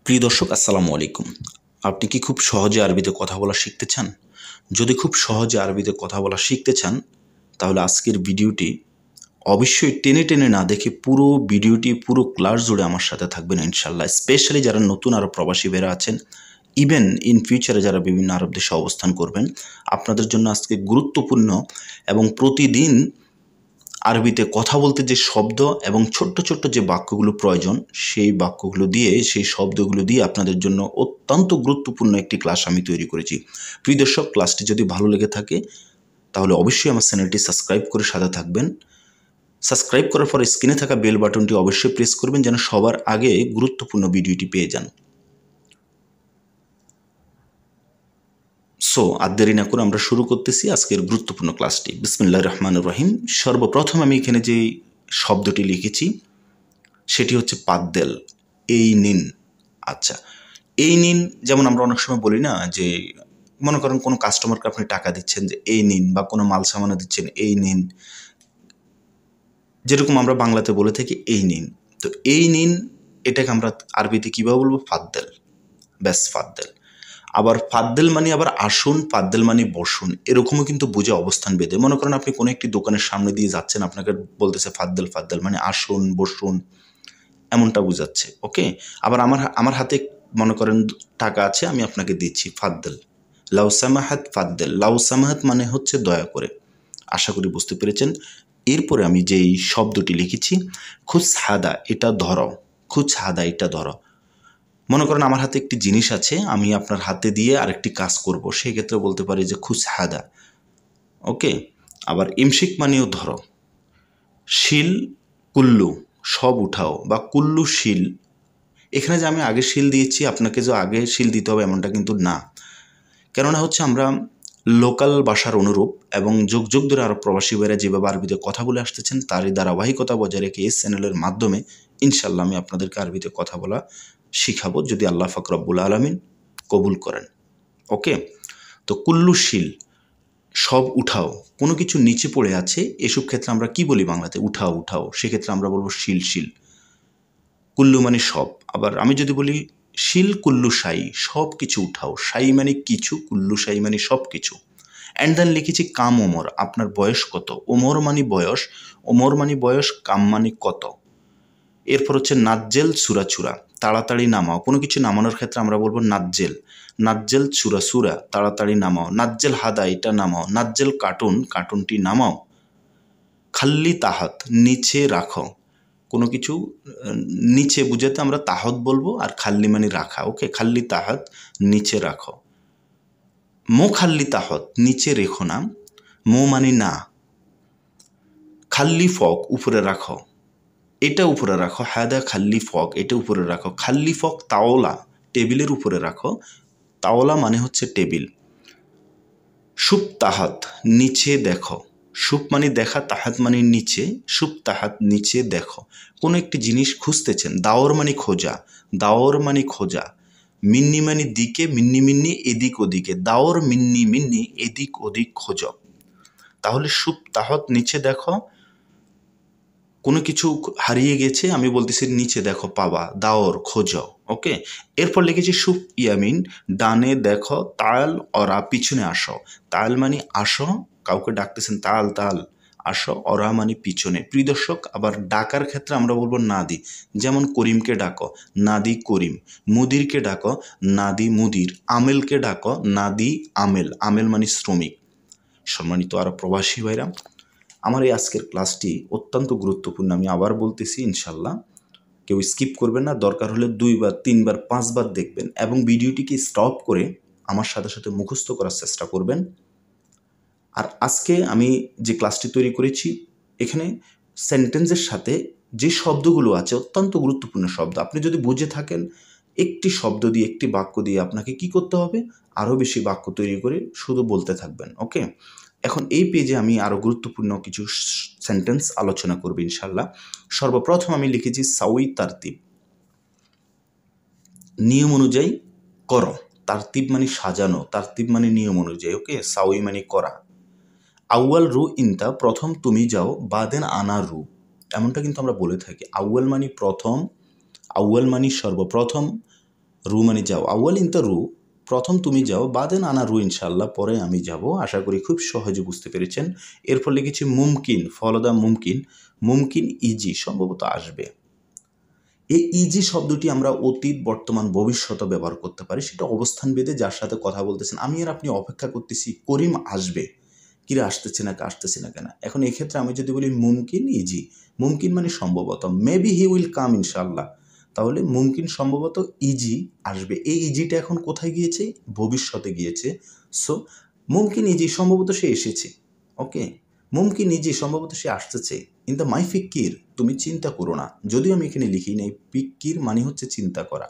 প্রিয় দর্শক আসসালামু আলাইকুম। আপনি কি খুব সহজে আরবিতে কথা বলা শিখতে চান? যদি খুব সহজে আরবিতে কথা বলা শিখতে চান, তাহলে আজকের ভিডিওটি অবশ্যই টেনে টেনে না দেখে পুরো ভিডিওটি পুরো ক্লাস জুড়ে আমার সাথে থাকবেন ইনশাআল্লাহ। স্পেশালি যারা নতুন আরব প্রবাসী ভাইরা আছেন, ইভেন ইন ফিউচারে যারা বিভিন্ন আরব দেশে অবস্থান করবেন, আপনাদের জন্য আজকে গুরুত্বপূর্ণ এবং প্রতিদিন আরবিতে কথা বলতে যে শব্দ এবং ছোট্ট ছোট্ট যে বাক্যগুলো প্রয়োজন, সেই শব্দগুলো দিয়ে আপনাদের জন্য অত্যন্ত গুরুত্বপূর্ণ একটি ক্লাস আমি তৈরি করেছি। প্রিয় দর্শক, ক্লাসটি যদি ভালো লেগে থাকে তাহলে অবশ্যই আমার চ্যানেলটি সাবস্ক্রাইব করে সাথে থাকবেন। সাবস্ক্রাইব করার পর স্ক্রিনে থাকা বেল বাটনটি অবশ্যই প্রেস করবেন যেন সবার আগে গুরুত্বপূর্ণ ভিডিওটি পেয়ে যান। সো আর দেরি না করে আমরা শুরু করতেছি আজকের গুরুত্বপূর্ণ ক্লাসটি। বিসমিল্লাহির রহমানির রহিম। সর্বপ্রথম আমি এখানে যে শব্দটি লিখেছি সেটি হচ্ছে পাদ্দেল, এই নিন। আচ্ছা, এই নিন, যেমন আমরা অনেক সময় বলি না যে মনে করেন কোনো কাস্টমারকে আপনি টাকা দিচ্ছেন যে এই নিন, বা কোনো মাল সামানা দিচ্ছেন এই নিন, যেরকম আমরা বাংলাতে বলে থাকি এই নিন। তো এই নিন এটাকে আমরা আরবিতে কীভাবে বলবো? ফাদ্দেল। ব্যাস, ফাদ্দেল। আবার ফাদ্দেল মানে আবার আসুন, ফাদ্দেল মানে বসুন, এরকমও কিন্তু বুঝে অবস্থান বেঁধে। মনে করেন আপনি কোনো একটি দোকানের সামনে দিয়ে যাচ্ছেন, আপনাকে বলতেছে ফাদ্দেল, ফাদ্দেল মানে আসুন, বসুন, এমনটা বোঝাচ্ছে। ওকে। আবার আমার হাতে মনে করেন টাকা আছে, আমি আপনাকে দিচ্ছি, ফাদ্দেল। লাউ সামাহাত ফাদ্দেল। লাউ সামাহাত মানে হচ্ছে দয়া করে। আশা করি বুঝতে পেরেছেন। এরপরে আমি যেই শব্দটি লিখেছি খুচ হাদা, এটা ধরো। খুচ হাদা, এটা ধরো। মনে করেন আমার হাতে একটি জিনিস আছে, আমি আপনার হাতে দিয়ে আরেকটি কাজ করব, সেই ক্ষেত্রে বলতে পারি যে খুচ হাদা। ওকে। আবার ইমশিক মানেও ধরো। শিল কুল্লু, সব উঠাও, বা কুল্লু শিল। এখানে যে আমি আগে শিল দিয়েছি, আপনাকে যে আগে শিল দিতে হবে এমনটা কিন্তু না। কেননা হচ্ছে আমরা লোকাল ভাষার অনুরূপ এবং যুগ যুগ ধরে আরব প্রবাসী ভাইরা যেভাবে আরবিতে কথা বলে আসতেছেন তারই ধারাবাহিকতা বজায় রেখে এই চ্যানেলের মাধ্যমে ইনশাল্লাহ আমি আপনাদেরকে আরবিতে কথা বলা শিখাবো, যদি আল্লাহ পাক রব্বুল আলামিন কবুল করেন। ওকে। তো কুল্লু শিল, সব উঠাও। কোনো কিছু নিচে পড়ে আছে, এসব ক্ষেত্রে আমরা কি বলি বাংলাতে? উঠাও, উঠাও। সেক্ষেত্রে আমরা বলবো শিল, শিল। কুল্লু মানে সব। আবার আমি যদি বলি শিল কুল্লু সাই, সব কিছু উঠাও। সাই মানে কিছু, কুল্লু সাই মানে সব কিছু। অ্যান্ড দেন লিখেছি কাম ওমর, আপনার বয়স কত? ওমর মানে বয়স, ওমর মানে বয়স, কাম মানে কত। এরপর হচ্ছে নাজ্জেল সুরা চূড়া, তাড়াতাড়ি নামাও। কোনো কিছু নামানোর ক্ষেত্রে আমরা বলবো নাজ্জেল। নাজ্জেল সুরা সুরা, তাড়াতাড়ি নামাও। নাজ্জেল হাদা, এটা নামাও। নাজ্জেল কার্টুন, কার্টুনটি নামাও। খাল্লি তাহাত, নিচে রাখো। কোনো কিছু নিচে বুঝাতে আমরা তাহত বলবো, আর খাল্লি মানে রাখা। ওকে। খাল্লি তাহাত, নিচে রাখো। মো খাল্লি তাহত, নিচে রেখো না। মো মানে না। খাল্লি ফক, উপরে রাখো। এটা উপরে রাখো। হাদা খাল্লি ফক, এটা উপরে রাখো। খাল্লি ফক তাওলা, টেবিলের উপরে রাখো। তাওলা মানে হচ্ছে টেবিল। সুপ তাহাত, নিচে দেখো। সুপ মানে দেখা, তাহাত মানে নিচে। সুপ তাহাত, নিচে দেখো। কোনো একটি জিনিস খুঁজতেছেন। দাওর মানে খোঁজা, দাওর মানে খোঁজা। মিন্নি মানে দিকে, মিন্নি মিন্নি এদিক ওদিকে। দাওর মিন্নি মিন্নি, এদিক ওদিক খোঁজো। তাহলে সুপ তাহাত, নিচে দেখো। কোনো কিছু হারিয়ে গেছে, আমি বলতেছি নিচে দেখো পাবা, দাওর খোঁজো। ওকে। এরপর লিখেছি সুপ ইয়ামিন, ডানে দেখো। তাল অরা, পিছনে আসো। তাল মানে আসো, কাউকে ডাকতেছেন তাল তাল, আসো। অরা মানে পিছনে। প্রিয় দর্শক, আবার ডাকার ক্ষেত্রে আমরা বলবো নাদি। যেমন করিমকে ডাকো, নাদি করিম। মুদিরকে ডাকো, নাদি মুদির। আমেলকে ডাকো, নাদি আমেল। আমেল মানে শ্রমিক। সম্মানিত আরব প্রবাসী ভাইরা, আমার এই আজকের ক্লাসটি অত্যন্ত গুরুত্বপূর্ণ। আমি আবার বলতেছি, ইনশাল্লাহ কেউ স্কিপ করবেন না। দরকার হলে 2 বার 3 বার 5 বার দেখবেন এবং ভিডিওটিকে স্টপ করে আমার সাথে সাথে মুখস্থ করার চেষ্টা করবেন। আর আজকে আমি যে ক্লাসটি তৈরি করেছি, এখানে সেন্টেন্সের সাথে যে শব্দগুলো আছে অত্যন্ত গুরুত্বপূর্ণ শব্দ। আপনি যদি বুঝে থাকেন, একটি শব্দ দিয়ে, একটি বাক্য দিয়ে আপনাকে কি করতে হবে? আরও বেশি বাক্য তৈরি করে শুধু বলতে থাকবেন। ওকে। এখন এই পেজে আমি আরও গুরুত্বপূর্ণ কিছু সেন্টেন্স আলোচনা করব ইনশাল্লাহ। সর্বপ্রথম আমি লিখেছি সাউই তারতিব, নিয়ম অনুযায়ী করো। তারতিব মানে সাজানো, তারতিব মানে নিয়ম অনুযায়ী। ওকে। সাউই মানে করা। আউয়াল রু ইনতা, প্রথম তুমি যাও। বাদেন আনা রু, এমনটা কিন্তু আমরা বলে থাকি। আউয়াল মানে প্রথম, আউয়াল মানে সর্বপ্রথম, রু মানে যাও, আউয়াল ইনতা রু, প্রথম তুমি যাও, বাদেন আনা রু ইনশাল্লাহ, পরে আমি যাব। আশা করি খুব সহজে বুঝতে পেরেছেন। এরপর লিখেছি মুমকিন, ফলো দ্য মুমকিন। মুমকিন ইজি, সম্ভবত আসবে। এই ইজি শব্দটি আমরা অতীত, বর্তমান, ভবিষ্যতে ব্যবহার করতে পারি। সেটা অবস্থান ভেদে যার সাথে কথা বলতেছেন। আমি আর আপনি অপেক্ষা করতেছি করিম আসবে, কিরে আসতেছে না কেন। এখন এক্ষেত্রে আমি যদি বলি মুমকিন ইজি, মুমকিন মানে সম্ভবত, মেবি হি উইল কাম ইনশাল্লাহ, তাহলে মুমকিন সম্ভবত ইজি আসবে। এই ইজিটা এখন কোথায় গিয়েছে? ভবিষ্যতে গিয়েছে। সো মুমকিন ইজি, সম্ভবত সে এসেছে। ওকে, মুমকিন ইজি, সম্ভবত সে আসতেছে। ইন দ্য মাই ফিক্কির, তুমি চিন্তা করো না। যদিও আমি এখানে লিখি নাই, ফিক্কির মানে হচ্ছে চিন্তা করা।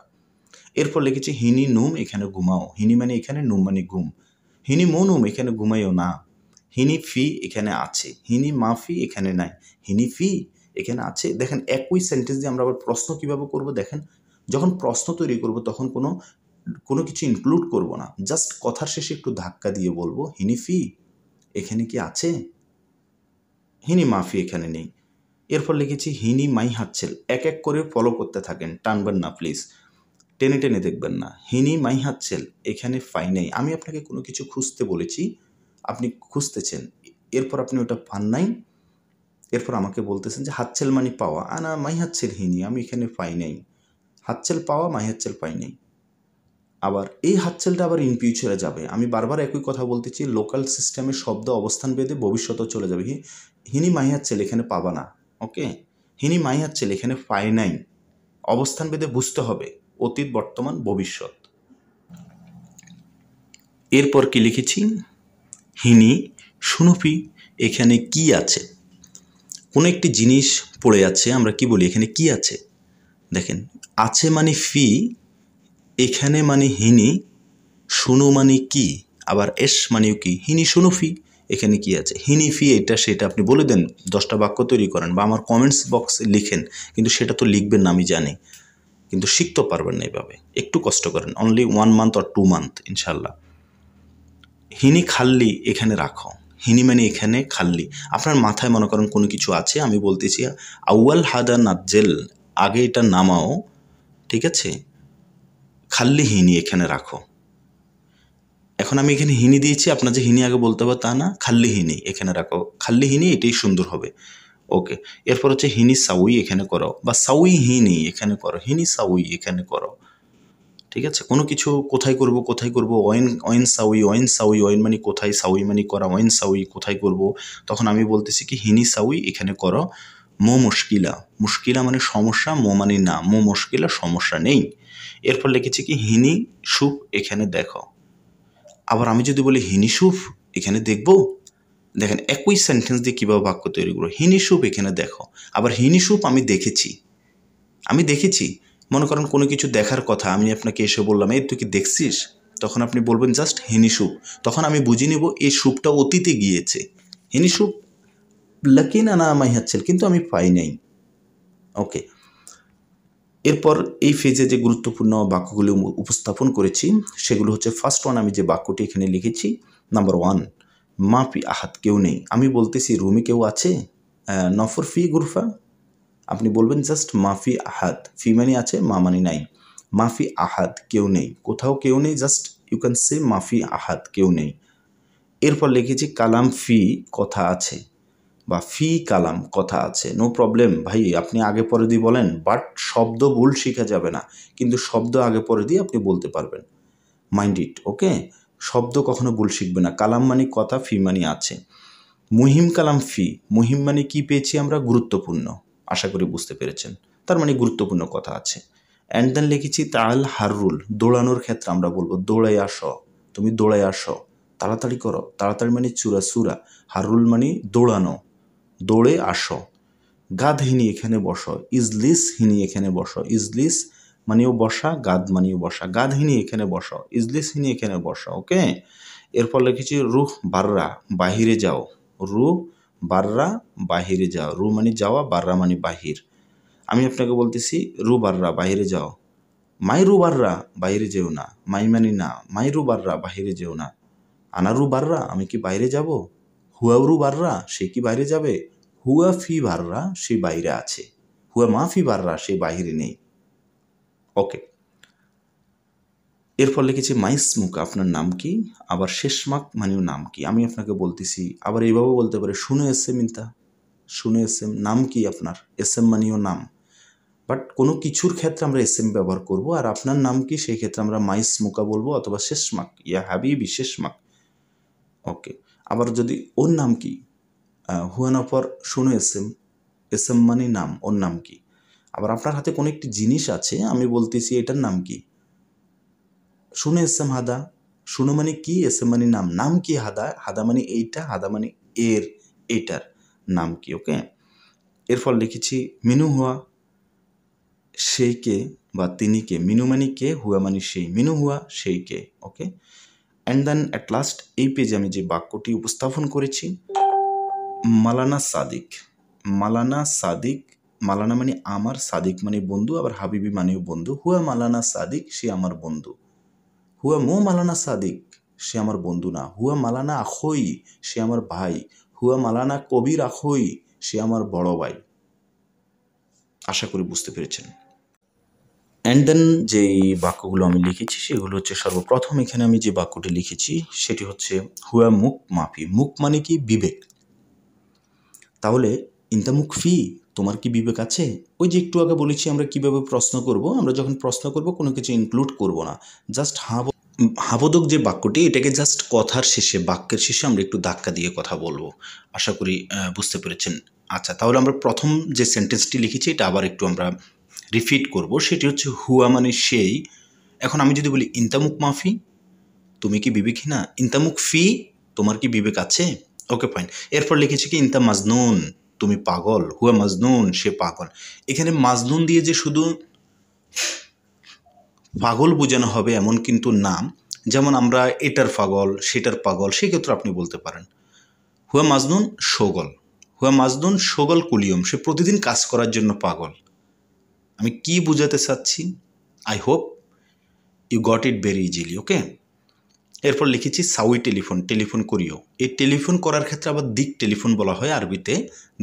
এরপর লিখেছি হিনি নুম, এখানে ঘুমাও। হিনি মানে এখানে, নুম মানে ঘুম। হিনি মনুম, এখানে ঘুমাইও না। হিনি ফি, এখানে আছে। হিনি মাফি, এখানে নাই। হিনি ফি, এখানে আছে। দেখেন একই সেন্টেন্স দিয়ে আমরা আবার প্রশ্ন কিভাবে করব। দেখেন যখন প্রশ্ন তৈরি করব তখন কোনো কিছু ইনক্লুড করব না, জাস্ট কথার শেষে একটু ধাক্কা দিয়ে বলবো হিনি ফি, এখানে কি আছে? হিনি মাফি, এখানে নেই। এরপর লিখেছি হিনি মাই হাতছেল। এক এক করে ফলো করতে থাকেন, টানবেন না প্লিজ, টেনে টেনে দেখবেন না। হিনি মাই হাতছেল, এখানে ফাই নেই। আমি আপনাকে কোনো কিছু খুঁজতে বলেছি, আপনি খুঁজতেছেন, এরপর আপনি ওটা পান নাই, এরপর আমাকে বলতেছেন যে হাতছেল মানে পাওয়া। আনা মাই হাতছেল হিনি, আমি এখানে পাই নাই। হাতছেল পাওয়া, মাই হাতছেল পাই নাই। আবার এই হাতছেলটা আবার ইন ফিউচারে যাবে। আমি বারবার একই কথা বলতেছি, লোকাল সিস্টেমের শব্দ অবস্থান ভেদে ভবিষ্যতেও চলে যাবে। হিনি মাই হাতছেল, এখানে পাবা না। ওকে, হিনি মাই হাতছেল, এখানে পাই নাই। অবস্থান ভেদে বুঝতে হবে, অতীত, বর্তমান, ভবিষ্যৎ। এরপর কি লিখেছি? হিনি শুনুফি, এখানে কি আছে? কোনো একটি জিনিস পড়ে আছে, আমরা কি বলি এখানে কি আছে? দেখেন আছে মানে ফি, এখানে মানে হিনি, শুনু মানে কি, আবার এস মানেও কি, হিনি শুনুফি, এখানে কি আছে? হিনি ফি, এটা সেটা আপনি বলে দেন, 10টা বাক্য তৈরি করেন বা আমার কমেন্টস বক্সে লিখেন, কিন্তু সেটা তো লিখবেন না আমি জানি, কিন্তু শিখতে পারবেন না এভাবে। একটু কষ্ট করেন, অনলি 1 মান্থ অর 2 মান্থ ইনশাল্লাহ। হিনি খাল্লি, এখানে রাখো। হিনি মানে এখানে, খাল্লি আপনার মাথায় মনে করেন কোনো কিছু আছে, আমি বলতেছি আউয়াল হাদা নাজ্জেল, আগে এটা নামাও, ঠিক আছে, খাল্লি হিনি, এখানে রাখো। এখন আমি এখানে হিনি দিয়েছি, আপনার যে হিনি আগে বলতে হবে তা না, খাল্লি হিনি, এখানে রাখো। খাল্লি হিনি, এটাই সুন্দর হবে। ওকে, এরপর হচ্ছে হিনি সাউই, এখানে করো, বা সাউই হিনি, এখানে করো। হিনি সাউই, এখানে করো। ঠিক আছে, কোনো কিছু কোথায় করব, ওয়েন, ওয়েন সাউই, ওয়েন সাউই, ওয়েন মানে কোথায়, সাউই মানে করা, ওয়েন সাউই কোথায় করব, তখন আমি বলতেছি কি হিনি সাউই, এখানে করো। মো মুশকিলা, মুশকিলা মানে সমস্যা, মো মানে না, মো মুশকিলা সমস্যা নেই। এরপর লিখেছি কি হিনি সুপ, এখানে দেখো। আবার আমি যদি বলি হিনি সুপ, এখানে দেখব, দেখেন একই সেন্টেন্স দিয়ে কীভাবে বাক্য তৈরি করবো। হিনি সুপ, এখানে দেখো। আবার হিনি সুপ আমি দেখেছি, মনে করেন কোনো কিছু দেখার কথা, আমি আপনাকে এসে বললাম এই তুই কি দেখছিস, তখন আপনি বলবেন জাস্ট হিনি সুপ, তখন আমি বুঝে নেব এই সুপটা অতীতে গিয়েছে। হিনি সুপ লাকি না না মাই হাতছেল, কিন্তু আমি পাই নাই। ওকে, এরপর এই ফেজে যে গুরুত্বপূর্ণ বাক্যগুলি উপস্থাপন করেছি সেগুলো হচ্ছে, ফার্স্ট ওয়ান, আমি যে বাক্যটি এখানে লিখেছি, নাম্বার 1, মাফি আহাত, কেউ নেই। আমি বলতেছি রুমে কেউ আছে, নফর ফি গুরফা, আপনি বলবেন জাস্ট মাফি আহাদ, ফি মানে আছে, মা মানে নাই। মাফি আহাদ, কেউ নেই, কোথাও কেউ নেই, জাস্ট ইউ ক্যান সে মাফি আহাদ, কেউ নেই। এরপর লিখেছি কালাম ফি, কথা আছে, বা ফি কালাম, কথা আছে। নো প্রবলেম ভাই, আপনি আগে পরে দিয়ে বলেন, বাট শব্দ ভুল শেখা যাবে না, কিন্তু শব্দ আগে পরে দিয়ে আপনি বলতে পারবেন, মাইন্ড ইট। ওকে, শব্দ কখনো ভুল শিখবে না। কালাম মানে কথা, ফি মানে আছে। মুহিম কালাম ফি, মুহিম মানে কি পেয়েছি আমরা, গুরুত্বপূর্ণ, আশা করি বুঝতে পেরেছেন, তার মানে গুরুত্বপূর্ণ কথা আছে। অ্যান্ড দেন লিখেছি তাল হাররুল, দৌড়ানোর ক্ষেত্রে আমরা বলবো দৌড়াই আসো, তুমি দৌড়াই আসো, তাড়াতাড়ি করো, তাড়াতাড়ি মানে চূড়া সুরা, হাররুল মানে দৌড়ানো, দৌড়ে আসো। গাদ হিনি, এখানে বসো। ইজলিস হিনি, এখানে বসো। ইজলিস মানেও বসা, গাদ মানেও বসা। গাদ হিনি, এখানে বসো। ইজলিস হিনি, এখানে বসো। ওকে, এরপর লিখেছি রুহ বাররা, বাহিরে যাও। রু বাররা, বাহিরে যাও। রু মানে যাওয়া, বাররা মানে বাহির। আমি আপনাকে বলতেছি রু বাররা, বাহিরে যাও। মাই রু বাররা, বাহিরে যেও না। মাই মানে না, মাই রু বাররা, বাহিরে যেও না। আনা রু বাররা, আমি কি বাইরে যাব। হুয়া রু বাররা, সে কি বাইরে যাবে। হুয়া ফি বাররা, সে বাইরে আছে। হুয়া মা ফি বাররা, সে বাহিরে নেই। ওকে, এরপর লিখেছি মাইসমুক, আপনার নাম কি? আবার শেষমাক মানেও নাম কি? আমি আপনাকে বলতেছি, আবার এইভাবে বলতে পারে শুনে এসেম ইন্তা, শুনে এসেম, নাম কি আপনার? এসএম মানেও নাম, বাট কোনো কিছুর ক্ষেত্রে আমরা এসএম ব্যবহার করব। আর আপনার নাম কি, সেই ক্ষেত্রে আমরা মাইসমুকা বলবো, অথবা শেষমাক, ইয়া হাবিবি শেষমাক। ওকে, আবার যদি ওর নাম কি, হুয়ানা পর শুনে এসএম, এসএম মানে নাম, ওর নাম কি? আবার আপনার হাতে কোনো একটি জিনিস আছে, আমি বলতেছি এটার নাম কি? শুনে এসএম হাদা, শুনো মানে কি, এসএম মানে নাম, নাম কি হাদা, হাদা মানে এইটা, হাদা মানে এর, এইটার নাম কি? ওকে, এরপর লিখেছি মিনু হুয়া, সেই কে বা তিনি কে, মিনু মানে কে, হুয়া মানে সেই, মিনু হুয়া সেই কে। ওকে, অ্যান্ড দেন অ্যাট লাস্ট এই পেজে আমি যে বাক্যটি উপস্থাপন করেছি, মালানা সাদিক, মালানা সাদিক, মালানা মানে আমার, সাদিক মানে বন্ধু, আবার হাবিবি মানেও বন্ধু। হুয়া মালানা সাদিক, সে আমার বন্ধু। হুয়া মো মালানা সাদিক, সে আমার বন্ধু না। হুয়া মালানা আখই, সে আমার ভাই। হুয়া মালানা কবির আখই, সে আমার বড় ভাই। আশা করি বুঝতে পেরেছেন। অ্যান্ড দেন যেই বাক্যগুলো আমি লিখেছি সেগুলো হচ্ছে, সর্বপ্রথম এখানে আমি যে বাক্যটি লিখেছি সেটি হচ্ছে হুয়া মুখ মাফি। মুখ মানে কি, বিবেক। তাহলে ইনতা মুখ ফি, তোমার কি বিবেক আছে? ওই যে একটু আগে বলেছি আমরা কিভাবে প্রশ্ন করব, আমরা যখন প্রশ্ন করব কোনো কিছু ইনক্লুড করব না, জাস্ট হাবোদক যে বাক্যটি, এটাকে জাস্ট কথার শেষে, বাক্যের শেষে আমরা একটু ধাক্কা দিয়ে কথা বলবো। আশা করি বুঝতে পেরেছেন। আচ্ছা, তাহলে আমরা প্রথম যে সেন্টেন্সটি লিখেছি এটা আবার একটু আমরা রিপিট করব। সেটি হচ্ছে হুয়া মানে সেই। এখন আমি যদি বলি ইনতামুক মাফি, তুমি কি বিবেকহীনা? ইনতামুক ফি, তোমার কি বিবেক আছে? Okay fine. এরপর লিখেছি কি ইনতা মাজনুন, তুমি পাগল। হুয়া মাজনুন, সে পাগল। এখানে মাজনুন দিয়ে যে শুধু পাগল বোঝানো হবে এমন কিন্তু না। যেমন আমরা এটার পাগল, সেটার পাগল, সেক্ষেত্রে আপনি বলতে পারেন হুয়া মাজনুন শোগল। হুয়া মাজনুন শোগল কুলিয়ম, সে প্রতিদিন কাজ করার জন্য পাগল। আমি কি বোঝাতে চাচ্ছি, I hope you got it very easily. Okay, এরপর লিখেছি সাউই টেলিফোন, টেলিফোন করিও। এই টেলিফোন করার ক্ষেত্রে আবার দিক টেলিফোন বলা হয় আরবিতে,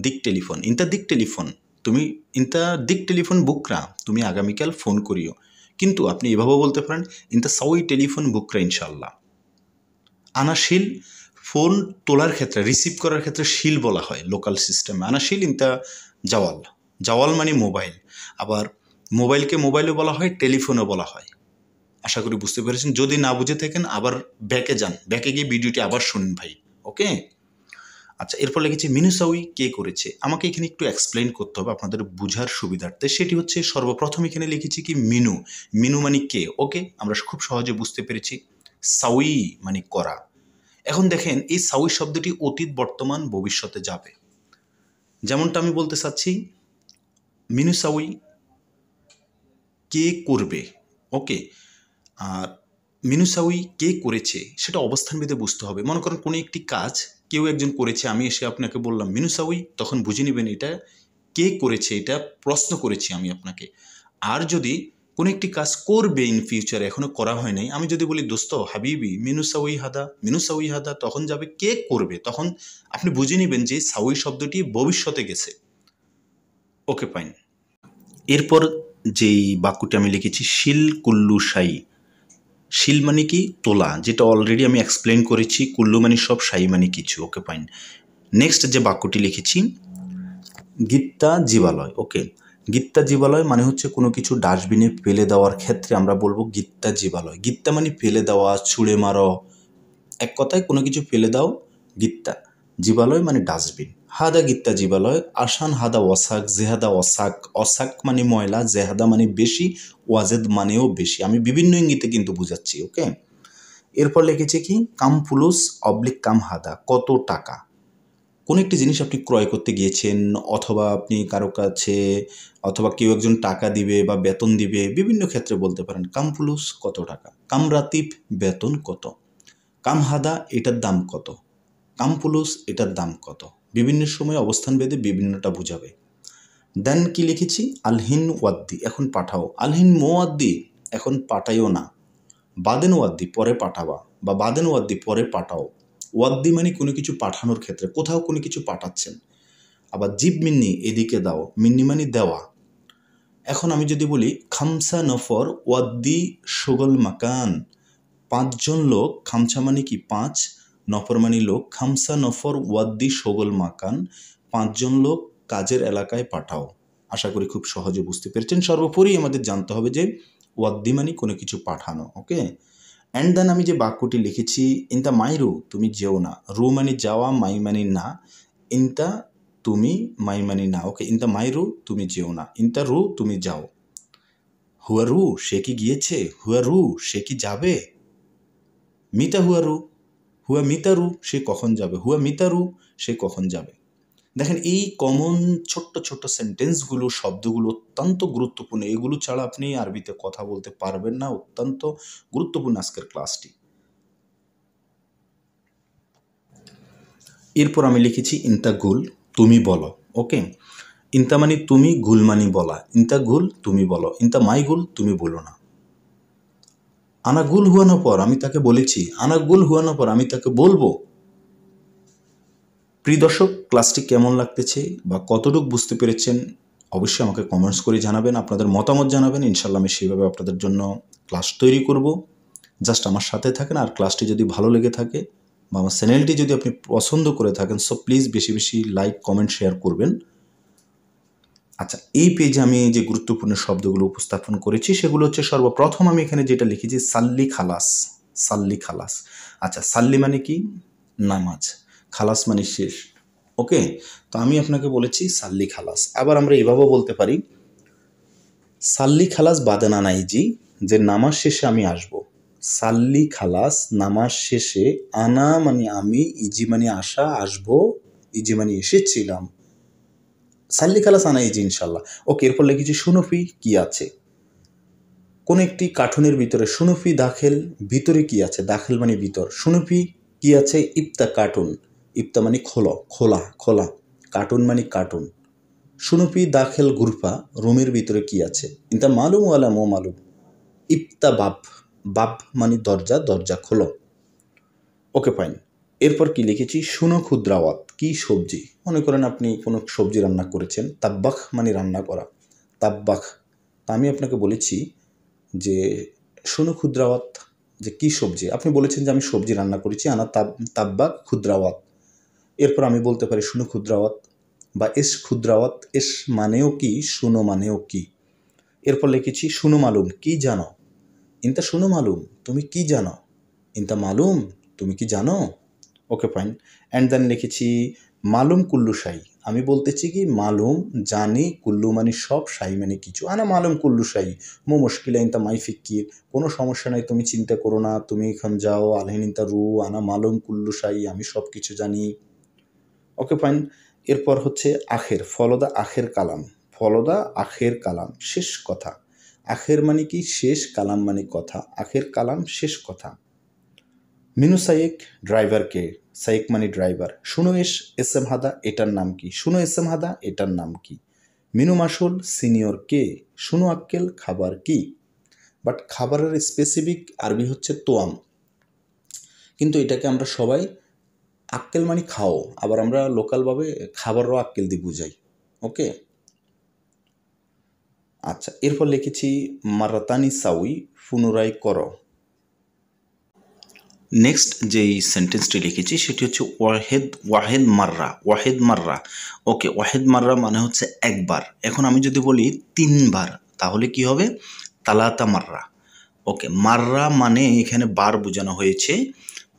দিক টেলিফোন। ইনতা দিক টেলিফোন, তুমি ইনতা দিক টেলিফোন বুকরা, তুমি আগামীকাল ফোন করিও। কিন্তু আপনি এভাবেও বলতে পারেন ইনতা সাউই টেলিফোন বুকরা ইনশাল্লাহ। আনাশিল, ফোন তোলার ক্ষেত্রে, রিসিভ করার ক্ষেত্রে শিল বলা হয় লোকাল সিস্টেমে। আনাশিল ইনতা জাওয়াল, জাওয়াল মানে মোবাইল। আবার মোবাইলকে মোবাইলও বলা হয়, টেলিফোনও বলা হয়। আশা করি বুঝতে পেরেছেন। যদি না বুঝে থাকেন আবার ব্যাকে যান, ব্যাকে গিয়ে ভিডিওটি আবার শুনুন ভাই। ওকে, আচ্ছা, এরপর লিখেছি মিনুসাউই কে করেছে। আমাকে এখানে একটু এক্সপ্লেন করতে হবে আপনাদের বুঝার সুবিধার্থে। সেটি হচ্ছে সর্বপ্রথম এখানে লিখেছি কি মিনু, মিনু মানে কে। ওকে, আমরা খুব সহজে বুঝতে পেরেছি। সাউই মানে করা। এখন দেখেন এই সাউই শব্দটি অতীত, বর্তমান, ভবিষ্যতে যাবে। যেমনটা আমি বলতে চাচ্ছি মিনুসাউই কে করবে। ওকে, আর মিনুসাউই কে করেছে সেটা অবস্থান ভেদে বুঝতে হবে। মনে করেন কোনো একটি কাজ কেউ একজন করেছে, আমি এসে আপনাকে বললাম মিনুসাউই, তখন বুঝে নেবেন এটা কে করেছে, এটা প্রশ্ন করেছি আমি আপনাকে। আর যদি কোনো একটি কাজ করবে ইন ফিউচার, এখনো করা হয় নাই, আমি যদি বলি দোস্ত হাবিবি মিনুসাউই হাদা, মিনুসাউই হাদা, তখন যাবে কে করবে, তখন আপনি বুঝে নেবেন যে সাউই শব্দটি ভবিষ্যতে গেছে। Okay fine. এরপর যেই বাক্যটি আমি লিখেছি শিল কুল্লু সাই। শিল মানে কি, তোলা, যেটা অলরেডি আমি এক্সপ্লেন করেছি। কুল্লু মানে সব, সাই মানে কিছু। Okay fine. নেক্সট যে বাক্যটি লিখেছি গীতা জীবালয়। ওকে, গীতা জীবালয় মানে হচ্ছে কোনো কিছু ডাস্টবিনে ফেলে দেওয়ার ক্ষেত্রে আমরা বলবো গীতা জীবালয়। গীতা মানে ফেলে দেওয়া, ছুঁড়ে মারো, এক কথায় কোনো কিছু ফেলে দাও, গীতা। জীবালয় মানে ডাস্টবিন। হাদা গীতা জীবালয়, আসান হাদা ওয়াসাক, জেহাদা ওয়াসাক। অসাক মানে ময়লা, জেহাদা মানে বেশি, ওয়াজেদ মানেও বেশি। আমি বিভিন্ন ইঙ্গিতে কিন্তু বুঝাচ্ছি। ওকে, এরপর লিখেছে কি কাম ফুলুস অবলিক কাম হাদা, কত টাকা। কোনো একটি জিনিস আপনি ক্রয় করতে গিয়েছেন, অথবা আপনি কারো কাছে, অথবা কেউ একজন টাকা দিবে বা বেতন দিবে, বিভিন্ন ক্ষেত্রে বলতে পারেন কাম ফুলুস কত টাকা, কাম রাতিব বেতন কত, কাম হাদা এটার দাম কত, কাম ফুলুস এটার দাম কত। বিভিন্ন সময় অবস্থান ভেদে বিভিন্নটা বুঝাবে। দেন কি লিখেছি আলহিন ওয়াদ্দি, এখন পাঠাও। আলহিন মো ওয়াদ্দি, এখন পাঠাইও না। বাদেন ওয়াদ্দি, পরে পাঠাবা, বা বাদেন ওয়াদ্দি, পরে পাঠাও। ওয়াদ্দি মানে কোনো কিছু পাঠানোর ক্ষেত্রে, কোথাও কোনো কিছু পাঠাচ্ছেন। আবার জিব মিন্নি, এদিকে দাও। মিন্নি মানে দেওয়া। এখন আমি যদি বলি খামসা নফর ওয়াদ্দি শোগল মাকান, 5 জন লোক, খামসা মানে কি 5, নফর মানে লোক, খামসা নফর ওয়াদ্দি শোগল মাকান, 5 জন লোক কাজের এলাকায় পাঠাও। আশা করি খুব সহজে বুঝতে পেরেছেন। সর্বোপরি আমাদের জানতে হবে যে ওয়াদ্দি মানে কোনো কিছু পাঠানো, ওকে। অ্যান্ড দেন আমি যে বাক্যটি লিখেছি, ইনতা মাইরু, তুমি যেও না, রু মানে যাওয়া, মাই মানে না, ইনতা তুমি, মাই মানে না, ওকে। ইনতা মাইরু, তুমি যেও না, ইনতা রু, তুমি যাও। হুয়া রু, সে কি গিয়েছে, হুয়া রু, সে কি যাবে, মিতা হুয়া রু, হুয়া মিতারু, সে কখন যাবে, হুয়া মিতারু, সে কখন যাবে। দেখেন এই কমন ছোট্ট ছোট্ট সেন্টেন্সগুলো, শব্দগুলো অত্যন্ত গুরুত্বপূর্ণ। এগুলো ছাড়া আপনি আরবিতে কথা বলতে পারবেন না। অত্যন্ত গুরুত্বপূর্ণ আজকের ক্লাসটি। এরপর আমি লিখেছি ইনতা গুল, তুমি বলো, ওকে। ইনতা মানে তুমি, গুল মানে বলা। ইনতা গুল, তুমি বলো। ইনতা মাই গুল, তুমি বলো না। আনা গুল হুয়ানোর পর, আমি তাকে বলেছি। আনা গুল হুয়ানোর পর, আমি তাকে বলবো। প্রিয় দর্শক, ক্লাসটি কেমন লাগতেছে বা কতটুকু বুঝতে পেরেছেন অবশ্যই আমাকে কমেন্টস করে জানাবেন, আপনাদের মতামত জানাবেন। ইনশাল্লাহ আমি সেইভাবে আপনাদের জন্য ক্লাস তৈরি করব। জাস্ট আমার সাথে থাকেন। আর ক্লাসটি যদি ভালো লেগে থাকে বা আমার চ্যানেলটি যদি আপনি পছন্দ করে থাকেন, সো প্লিজ বেশি বেশি লাইক, কমেন্ট, শেয়ার করবেন। আচ্ছা, এই পেজে আমি যে গুরুত্বপূর্ণ শব্দগুলো উপস্থাপন করেছি সেগুলো হচ্ছে, সর্বপ্রথম আমি এখানে যেটা লিখেছি সাল্লি খালাস। সাল্লি খালাস। আচ্ছা, সাল্লি মানে কি, নামাজ, খালাস মানে শেষ, ওকে। তো আমি আপনাকে বলেছি সাল্লি খালাস। আবার আমরা এভাবেও বলতে পারি সাল্লি খালাস বাদানা নাইজি, যে নামাজ শেষে আমি আসব। সাল্লি খালাস, নামাজ শেষে, আনা মানে আমি, ইজি মানে আসা, আসবো, ইজি মানে এসেছিলাম, সাল্লি খালাস আনা ইজি ইনশাল্লাহ, ওকে। এরপর লিখেছি সুনফি, কি আছে। কোন একটি কার্টুনের ভিতরে সুনফি দাখেল, ভিতরে কি আছে, দাখেল মানে ভিতর, সুনফি কি আছে, ইফতা কার্টুন, ইফতা মানে খোলা, খোলা, খোলা, কার্টুন মানে কার্টুন। সুনফি দাখেল গুরফা, রুমের ভিতরে কি আছে। ইনতা মালুম ওয়ালা মো মালুম, ইফতা বাব, বাব মানে দরজা, দরজা খোলো, ওকে ফাইন। এরপর কি লিখেছি, শুনো ক্ষুদ্রাওয়াত, কি সবজি। মনে করেন আপনি কোনো সবজি রান্না করেছেন, তাব্বাখ মানে রান্না করা, তাব্বাখ। তা আমি আপনাকে বলেছি যে শুনো ক্ষুদ্রাওয়াত, যে কি সবজি। আপনি বলেছেন যে আমি সবজি রান্না করেছি, আনা তাব্বাক ক্ষুদ্রাওয়াত। এরপর আমি বলতে পারি শুনো ক্ষুদ্রাওয়াত বা এস ক্ষুদ্রাওয়াত, এস মানেও কি, শুনো মানেও কি। এরপর লিখেছি শুনো মালুম, কি জানো। ইনতা শুনো মালুম, তুমি কি জানো। ইনতা মালুম, তুমি কি জানো, ওকে ফাইন। অ্যান্ড দেন লিখেছি মালুম কুল্লু শাই, আমি বলতেছি কি মালুম জানি, কুল্লু মানে সব, শাই মানে কিছু, আনা মালুম কুল্লু শাই, মো মুশকিলা ইনতা মাই ফিক্কির, কোনো সমস্যা নাই, তুমি চিন্তা করো না, তুমি এখন যাও, আলহিন ইনতা রু, আনা মালুম কুল্লু শাই, আমি সব কিছু জানি, ওকে ফাইন। এরপর হচ্ছে আখের, ফলদা আখের কালাম, ফলদা আখের কালাম, শেষ কথা। আখের মানে কি শেষ, কালাম মানে কথা, আখের কালাম শেষ কথা। মিনু সাইক, ড্রাইভারকে, সাইক মানে ড্রাইভার। শুনো এস এম হাদা, এটার নাম কি, শুনো এস এম হাদা, এটার নাম কি। মিনু মাসুল, সিনিয়র কে, শুনো আক্কেল, খাবার কি। বাট খাবারের স্পেসিফিক আরবি হচ্ছে তোয়াম, কিন্তু এটাকে আমরা সবাই আক্কেল মানে খাও, আবার আমরা লোকালভাবে খাবারও আক্কেল দিয়ে বুঝাই, ওকে। আচ্ছা, এরপর লিখেছি মারাতানি সাউই, পুনরায় করো। নেক্সট যেই সেন্টেন্সটি লিখেছি সেটি হচ্ছে ওয়াহেদ, ওয়াহেদ মাররা, ওয়াহেদ মাররা, ওকে। ওয়াহেদ মাররা মানে হচ্ছে একবার। এখন আমি যদি বলি 3বার, তাহলে কি হবে, তালাতা মাররা, ওকে। মাররা মানে এখানে বার বোঝানো হয়েছে,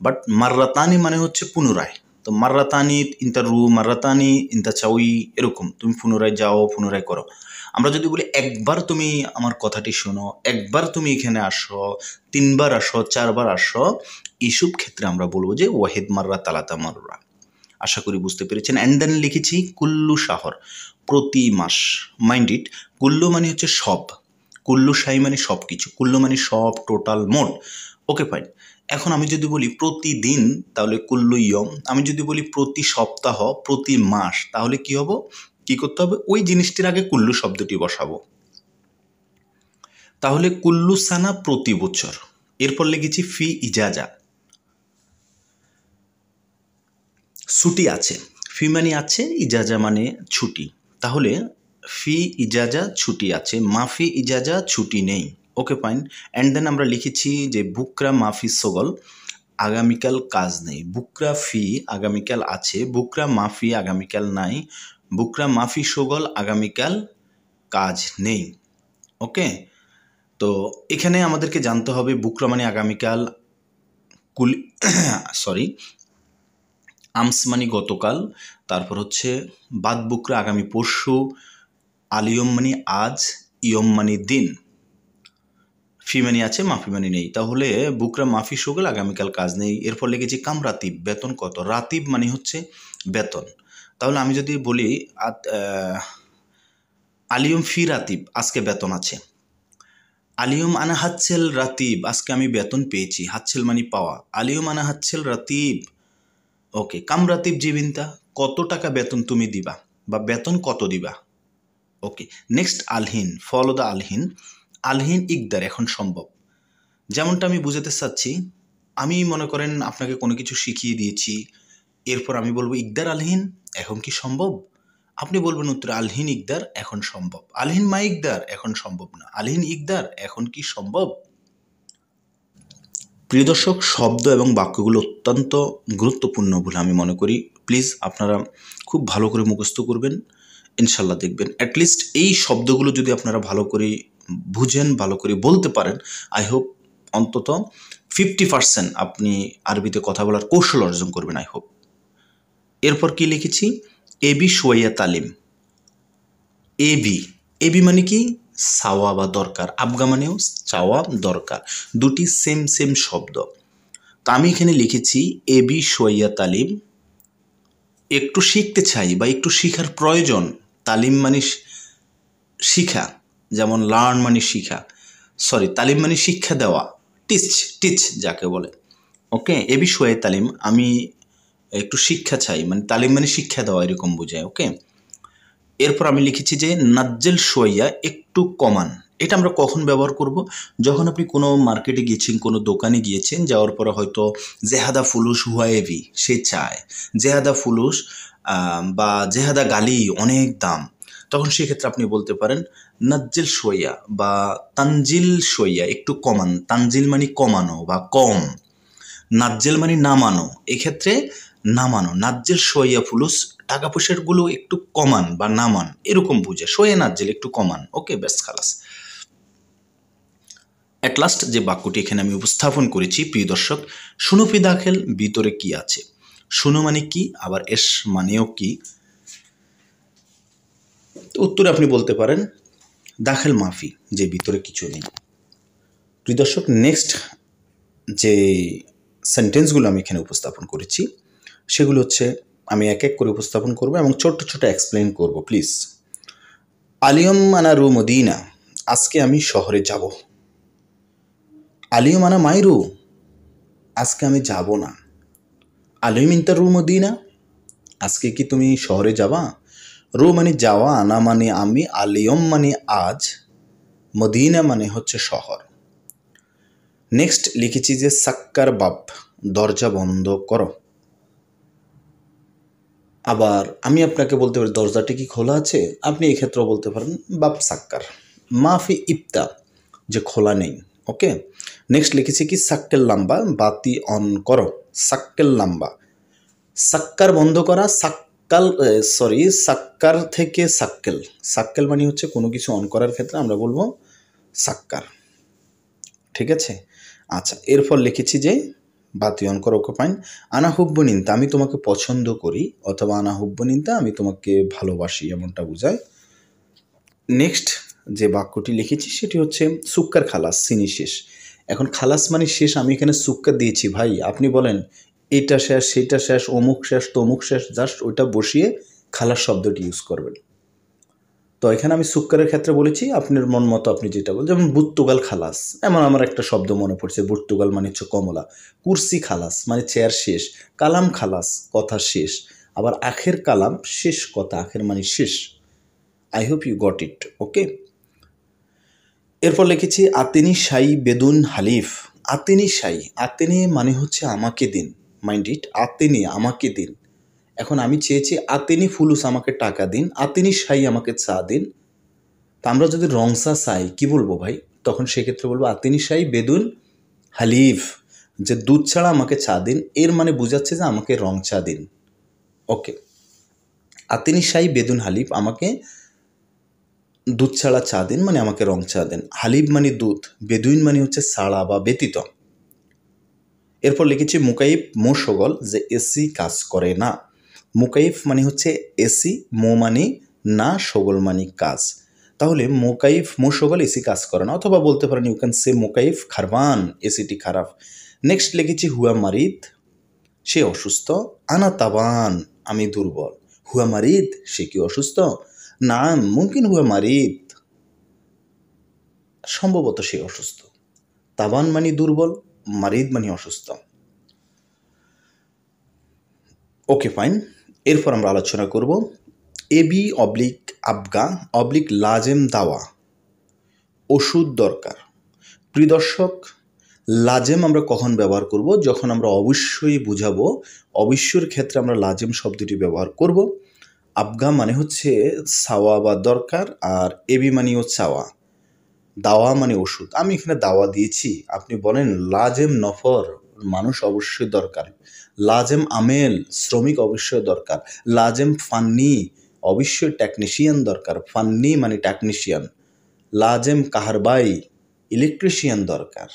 বাট মাররাতানি মানে হচ্ছে পুনরায়। তো মাররাতানি ইনতা রু, মাররাতানি ইনতা চাউই, এরকম তুমি পুনরায় যাও, পুনরায় করো। আমরা যদি বলি একবার তুমি আমার কথাটি শোনো, একবার তুমি এখানে আসো, 3বার আসো, 4বার আসো, এইসব ক্ষেত্রে আমরা বলবো যে ওয়াহিদ মাররা, তালাতা মাররা। আশা করি বুঝতে পেরেছেন। অ্যান্ড দেন লিখেছি কুল্লু শাহর, প্রতি মাস। মাইন্ড ইট, কুল্লু মানে হচ্ছে সব, কুল্লু শাহী মানে সব কিছু, কুল্লু মানে সব, টোটাল, মোট, ওকে ফাইন। এখন আমি যদি বলি প্রতিদিন, তাহলে কুল্লু ইয়ম। আমি যদি বলি প্রতি সপ্তাহ, প্রতি মাস, তাহলে কি হবো, কি করতে হবে, ওই জিনিসটির আগে কুল্লু শব্দটি বসাবো। তাহলে কুল্লু সানা, প্রতি বছর। এরপর লিখেছি ফি ইজাজা, ছুটি আছে, ফি মানে আছে, ইজাজা মানে ছুটি। তাহলে ফি ইজাজা ছুটি আছে, মাফি ইজাজা ছুটি নেই। Okay fine. অ্যান্ড দেন আমরা লিখেছি যে বুকরা মাফি সগল, আগামীকাল কাজ নেই। বুকরা ফি আগামীকাল আছে, বুকরা মাফি আগামীকাল নাই, বুকরা মাফি সগল আগামীকাল কাজ নেই। ওকে, তো এখানে আমাদেরকে জানতে হবে বুকরা মানে আগামীকাল, সরি আমস মানে গতকাল, তারপর হচ্ছে বাদ বুকরা আগামী পরশু, আলিয়ম মানে আজ, ইয়ম মানে দিন, ফি মানে আছে মাফি মানে নেই। তাহলে বুকরা মাফি সগল আগামীকাল কাজ নেই। এরপর লিখেছি কাম রাতিব, বেতন কত। রাতিব মানে হচ্ছে বেতন। তাহলে আমি যদি বলি আলিয়ম ফি রাতিব, আজকে বেতন আছে। আলিয়ম আনা হাচ্ছেল রাতিব, আজকে আমি বেতন পেয়েছি। হাচ্ছেল মানে পাওয়া, আলিয়ম আনা হাচ্ছেল রাতিব। ওকে, কাম রাতিব জীবিনতা, কত টাকা বেতন তুমি দিবা বা বেতন কত দিবা। ওকে, নেক্সট আলহিন, ফলো দ্য আলহিন। আলহিন ইকদার, এখন সম্ভব। যেমনটা আমি বুঝাতে চাচ্ছি, আমি মনে করেন আপনাকে কোনো কিছু শিখিয়ে দিয়েছি, এরপর আমি বলবো ইকদার আলহিন, এখন কি সম্ভব। আপনি বলবেন উত্তরে আলহিন ইকদার, এখন সম্ভব। আলহিন মা ইকদার, এখন সম্ভব না। আলহিন ইকদার, এখন কি সম্ভব। প্রিয় দর্শক, শব্দ এবং বাক্যগুলো অত্যন্ত গুরুত্বপূর্ণ বলে আমি মনে করি। প্লিজ আপনারা খুব ভালো করে মুখস্থ করবেন, ইনশাল্লাহ দেখবেন অ্যাটলিস্ট এই শব্দগুলো যদি আপনারা ভালো করে বুঝেন, ভালো করে বলতে পারেন, আই হোপ অন্তত 50% আপনি আরবিতে কথা বলার কৌশল অর্জন করবেন, আই হোপ। এরপর কি লিখেছি, এবি সোয়া তালিম। এবি, এবি মানে কি চাওয়া বা দরকার, আবগা মানেও চাওয়া দরকার, দুটি সেম সেম শব্দ। তা আমি এখানে লিখেছি এবি সোয়া তালিম, একটু শিখতে চাই বা একটু শিখার প্রয়োজন। তালিম মানে শিখা, যেমন লার্ন মানে শিখা, সরি তালিম মানে শিক্ষা দেওয়া, টিচ, টিচ যাকে বলে। ওকে, এ বিষয়ে তালিম, আমি একটু শিক্ষা চাই, মানে তালিম মানে শিক্ষা দেওয়া এরকম বোঝায়। ওকে, এরপর আমি লিখেছি যে নাজ্জেল সোয়া, একটু কমান। এটা আমরা কখন ব্যবহার করব, যখন আপনি কোনো মার্কেটে গিয়েছেন, কোনো দোকানে গিয়েছেন, যাওয়ার পরে হয়তো জেহাদা ফুলুস হুয়াএভি, সে চায় জেহাদা ফুলুস বা জেহাদা গালি, অনেক দাম, তখন সেক্ষেত্রে আপনি বলতে পারেন নাজ্জিল সোয়া বা তানজিল সোয়া, একটু কমান। তানজিল মানে কমানো বা কম, নাজ্জেল মানে নামানো, এক্ষেত্রে নামানো। নাজ্জেল সোয়া ফুলুস, টাকা পয়সারগুলো একটু কমান বা নামান, এরকম বুঝে সোয়া নাজ্জেল, একটু কমান। ওকে, ব্যাস খালাস। অ্যাট লাস্ট যে বাক্যটি এখানে আমি উপস্থাপন করেছি, প্রিয় দর্শক, শুনো ফি দাখেল, ভিতরে কি আছে। শুনো মানে কি, আবার এস মানেও কি। উত্তরে আপনি বলতে পারেন দাখেল মাফি, যে ভিতরে কিছু নেই। প্রিয় দর্শক, নেক্সট যে সেন্টেন্সগুলো আমি এখানে উপস্থাপন করেছি সেগুলো হচ্ছে আমি এক এক করে উপস্থাপন করব এবং ছোট্ট ছোট এক্সপ্লেন করব, প্লিজ। আলিয়ম আনা রু মদিনা, আজকে আমি শহরে যাব। আলিয়ম আনা মাইরু, আজকে আমি যাব না। আলিয়ম ইন্তা রু মদিনা, আজকে কি তুমি শহরে যাবা। রু মানে যাওয়া, আনা মানে আমি, আলিয়ম মানে আজ, মদিনা মানে হচ্ছে শহর। নেক্সট লিখেছি যে সাক্কার বাব, দরজা বন্ধ করো। আবার আমি আপনাকে বলতে পারি দরজাটি কি খোলা আছে, আপনি এক্ষেত্রেও বলতে পারেন বাব সাক্কার। মাফি ইফতা, যে খোলা নেই। ওকে, নেক্সট লিখেছি কি সাক্কেল লাম্বা, বাতি অন করো। সাক্কেল লাম্বা, সাক্কার বন্ধ করা, সাক্কাল, সরি সাক্কার থেকে সাক্কেল। সাক্কেল মানে হচ্ছে কোনো কিছু অন করার ক্ষেত্রে আমরা বলবো সাক্কার, ঠিক আছে। আচ্ছা, এরপর লিখেছি যে বাতি অন করো। Okay fine. আনা হুব্বনিন্তা, আমি তোমাকে পছন্দ করি, অথবা আনা হুব্বনিন্তা, আমি তোমাকে ভালোবাসি, এমনটা বোঝায়। নেক্সট যে বাক্যটি লিখেছি সেটি হচ্ছে সুক্কার খালাস, চিনি শেষ। এখন খালাস মানে শেষ, আমি এখানে সুক্কার দিয়েছি ভাই, আপনি বলেন এটা শেষ, সেটা শেষ, অমুক শেষ, তমুক শেষ, জাস্ট ওইটা বসিয়ে খালাস শব্দটি ইউজ করবেন। তো এখানে আমি সুক্কারের ক্ষেত্রে বলেছি, আপনার মন মতো আপনি যেটা বলেন, যেমন বুর্তুগাল খালাস, এমন আমার একটা শব্দ মনে পড়ছে, বুর্তুগাল মানে হচ্ছে কমলা। কুরসি খালাস মানে চেয়ার শেষ। কালাম খালাস, কথা শেষ। আবার আখের কালাম, শেষ কথা, আখের মানে শেষ। I hope you got it. Okay, এরপর লিখেছি আতেনি শাই বেদুন হালিফ। আতেনি শাই, আতেনি মানে হচ্ছে আমাকে দিন, মাইন্ড ইট, আতেনি আমাকে দিন, এখন আমি চেয়েছি আতেনি ফুলুস আমাকে টাকা দিন, আতেনি শাই আমাকে চা দিন। তা আমরা যদি রং চা চাই কি বলবো ভাই? তখন সেক্ষেত্রে বলবো আতেনি শাই বেদুন হালিফ, যে দুধ ছাড়া আমাকে চা দিন, এর মানে বোঝাচ্ছে যে আমাকে রং চা দিন। ওকে, আতেনি শাই বেদুন হালিফ, আমাকে দুধ ছাড়া চা দিন মানে আমাকে রং চা দিন। হালিব মানে দুধ, বেদুইন মানে হচ্ছে ছাড়া বা ব্যতীত। এরপর লিখেছি মুকাইফ মো সগল, যে এসি কাজ করে না। মুকাইফ মানে হচ্ছে এসি, মো মানে না, সগল মানে কাজ। তাহলে মোকাইফ মো সগল এসি কাজ করে না, অথবা বলতে পারেন ইউ ক্যান সে মোকাইফ খারবান, এসিটি খারাপ। নেক্সট লিখেছি হুয়া মারিদ, সে অসুস্থ। আনা তাবান, আমি দুর্বল। হুয়া মারিদ, সে কি অসুস্থ? না, মুমকিন হুয়া মারিদ, সম্ভবত সে অসুস্থ। তাবান মানে দুর্বল, মারিদ মানে অসুস্থ। ওকে ফাইন, এরপর আমরা আলোচনা করব এবি অবলিক আবগা অবলিক লাজেম দাওয়া, ওষুধ দরকার। প্রিয় দর্শক, লাজেম আমরা কখন ব্যবহার করব? যখন আমরা অবশ্যই বুঝাবো, অবশ্যের ক্ষেত্রে আমরা লাজেম শব্দটি ব্যবহার করব। আবগা মানে হচ্ছে চাওয়া বা দরকার, আর এবি মানেও চাওয়া, দাওয়া মানে ওষুধ। আমি এখানে দাওয়া দিয়েছি, আপনি বলেন লাজেম নফর, মানুষ অবশ্যই দরকার। লাজেম আমেল, শ্রমিক অবশ্যই দরকার। লাজেম ফান্নি, অবশ্যই টেকনিশিয়ান দরকার। ফান্নি মানে টেকনিশিয়ান। লাজেম কাহারবাই, ইলেকট্রিশিয়ান দরকার।